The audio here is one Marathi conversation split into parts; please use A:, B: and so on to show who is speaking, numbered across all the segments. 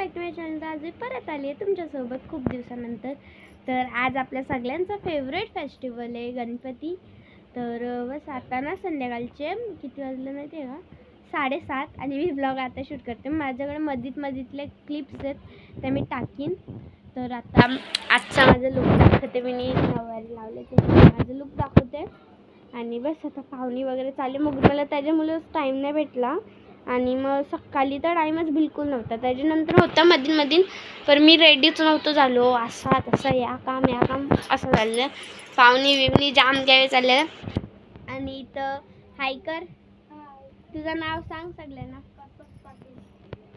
A: Back to my channel. आज मी परत आली आहे तुमच्यासोबत खूप दिवसानंतर. तर आज आपल्या सगळ्यांचा फेवरेट फेस्टिवल आहे गणपती. तर बस आता ना संध्याकाळचे किती वाजले माहिती आहे का, 7:30. आणि मी ब्लॉग आता शूट करते. माझ्याकडे मधीतले क्लिप्स आहेत ते मी टाकीन. तर आता आजचा माझं लुक दाखवते. मी नऊवारी लावले ते माझं लुक दाखवते. आणि बस आता पाहुणी वगैरे चालले. मग मला त्याच्यामुळेच टाईम नाही भेटला. आणि मग सकाळी तर टाईमच बिलकुल नव्हता. त्याच्यानंतर होता मधीन पण मी रेडीच नव्हतं झालो. असा तसा या काम असं झालं. पाहुणी बिवणी जाम घ्यावे चालले. आणि इथं हाय कर, तुझं नाव सांग सगळ्यांना.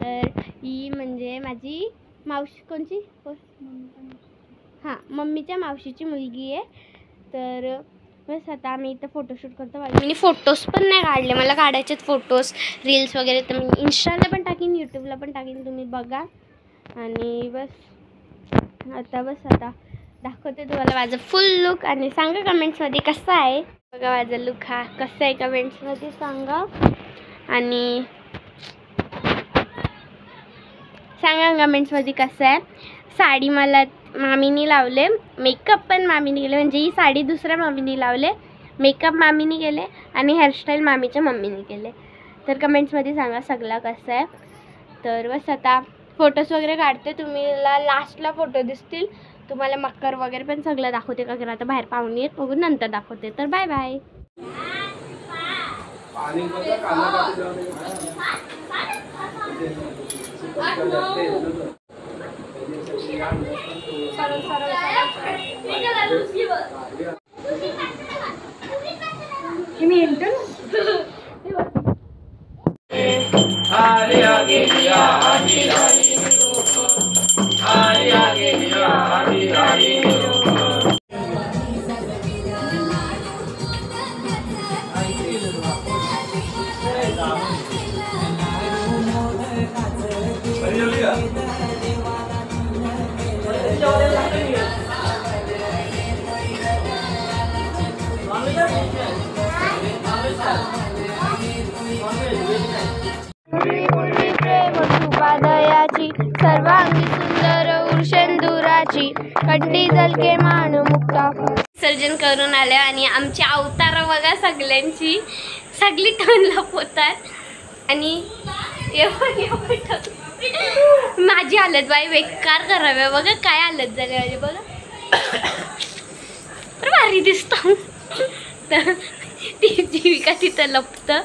A: तर ही म्हणजे माझी मावशी. कोणची? हां, मम्मीच्या मावशीची मुलगी आहे. तर बस आता आम्ही इथं फोटोशूट करतो. मी फोटोज पण नाही काढले, मला काढायचेत फोटोज रील्स वगैरे. तर मी इंस्टाला पण टाकीन, यूट्यूबला पण टाकीन, तुम्ही बघा. आणि बस आता दाखवते तुम्हाला माझं फुल लुक. आणि सांगा कमेंट्समध्ये कसा आहे. बघा माझा लुक हा कसा आहे, कमेंट्समध्ये सांगा. आणि सांगा कमेंट्समध्ये कसं आहे. साडी मला मामीनी लावले, मेकअप पण मामीने केले. म्हणजे ही साडी दुसऱ्या मामीने लावले, मेकअप मामीने केले आणि हेअरस्टाईल मामीच्या मम्मीने केले. तर कमेंट्समध्ये सांगा सगळं कसं आहे. तर बस आता फोटोज वगैरे काढते. तुम्हाला लास्टला फोटो दिसतील. तुम्हाला मकर वगैरे पण सगळं दाखवते. का आता बाहेर पाहुणे आहेत, बघून नंतर दाखवते. तर बाय बाय. दयाची सर्वांगी सुंदर उर्षेंदुराची कंठी जलके मान मुक्ता सर्जन करून आले. आणि आमची अवतार बघा सगळ्यांची, सगळी टोन लपवतात. आणि माझी हालत बाई बेकार कराव्या बघा, काय हालत झाली माझी बघा. तर भारी दिसतो. तर ती जीविका तिथं लपतं.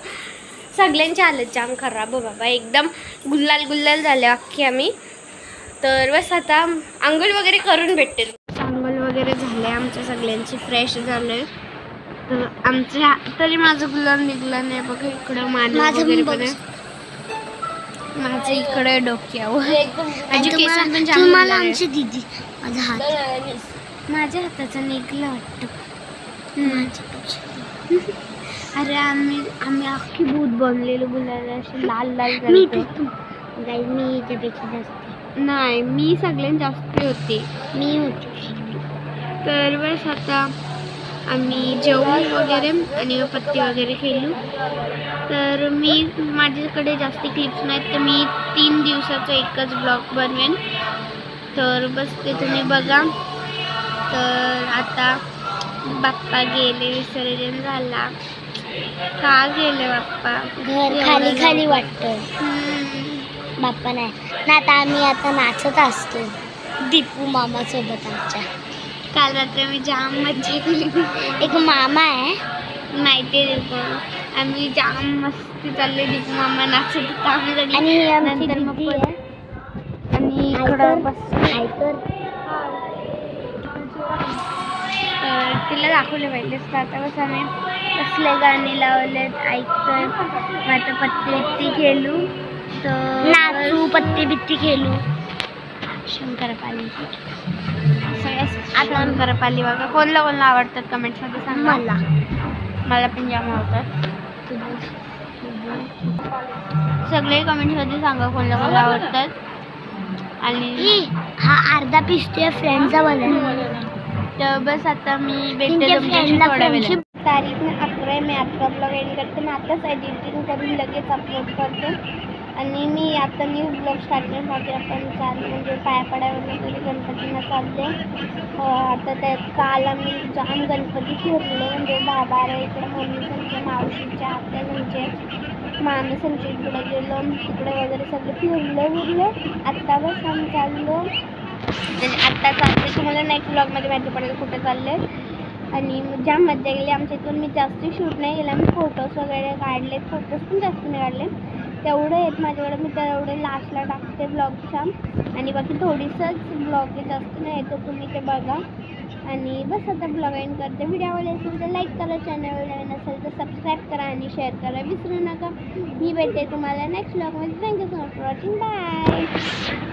A: सगळ्यांची हालत जाम खराब हो बाबा, एकदम गुल्लाल झाले अख्खी आम्ही. तर बस आता आंघोळ वगैरे करून भेटेल. आंघोळ वगैरे झाले आमच्या सगळ्यांची, फ्रेश झालं. तर आमच्या तरी माझं गुलाल निघला नाही बघा. इकडं मान वगैरे पण आहे माझं, इकडे डोक्यावर माझी केस पण जाम. आमची दीदी माझ्या हाताचा निघला वाटतं. अरे आम्ही अख्खी भूत बनलेलो गुलाला, अशी लाल झाली. मी त्यापेक्षा जास्त नाही, मी सगळ्यात जास्त होते, मी होते. तर बस आता आम्ही जेवण वगैरे आणि पत्ती वगैरे खेळलो. तर मी माझ्याकडे जास्त क्लिप्स नाहीत, तर मी 3 दिवसाचा एकच ब्लॉग बनवेन. तर बस ते तुम्ही बघा. तर आता बाप्पा गेले, विसर्जन झाला. का गेले बाप्पा? घर खाली वाटतं. बाप्पा नाही ना. आता नाचत असतो दीपू मामासोबत आमच्या. काल रात्री आम्ही जाम मज्जा केली. एक मामा आहे माहिती आहे दीपू, आम्ही जाम मस्ती चालले. दीपू मामा नाचत होता आम्ही सगळी. आणि नंतर मग आणि इकडं बस तिला दाखवले पाहिजे. आता बस आम्ही कसले गाणी लावलेत ऐकतोय. आता पत्ती बित्ती खेळू, तर नाचू, पत्ती बित्ती खेळू. शंकरपाली आता शंकरपाली बघा. कोणला आवडतात कमेंट्समध्ये सांगा. मला पण जाम आवडतात. सगळे कमेंट्समध्ये सांगा कोणला आवडतात. आणि हा अर्धा पिसतोय फ्रेंडचा बोला. तर बस आता मी भेटते थोड्या वेळात. तारीख 11 मे. आता ब्लॉग एंड करते. मी आताच एडिटिंग करून लगेच अपलोड करते. आणि मी आता न्यू ब्लॉग स्टार्ट करण्यासाठी आपण म्हणजे पाया पडायला वगैरे गणपतींना चालले. आता त्यात काल आम्ही जाम गणपती फिरले, म्हणजे 10-12 इकडे मम्मीच्या मावशीच्या आत्याच्या मामीच्या इकडे गेलो, तिकडे वगैरे सगळं फिरलो. आत्ता बस आम्ही चाललो, आत्ता चालते. तुम्हाला नेक्स्ट ब्लॉगमध्ये माहिती पडेल कुठे चालले. आणि जाम मजा गेली आमच्या इथून. मी जास्त शूट नाही केला, मी फोटोज वगैरे काढले, फोटोज पण जास्त नाही काढले. तेवढं येत माझ्याकडे, मी तेवढे लास्टला टाकते ब्लॉगच्या. आणि बाकी थोडीसंच ब्लॉग जास्त नाही येतं, तुम्ही ते बघा. आणि बस आता ब्लॉग एंड करते. व्हिडिओ आवडले असेल तर लाईक करा, चॅनल नवीन असेल तर सबस्क्राईब करा आणि शेअर करा विसरू नका. मी भेटते तुम्हाला नेक्स्ट ब्लॉगमध्ये. Thank you so much for watching. Bye.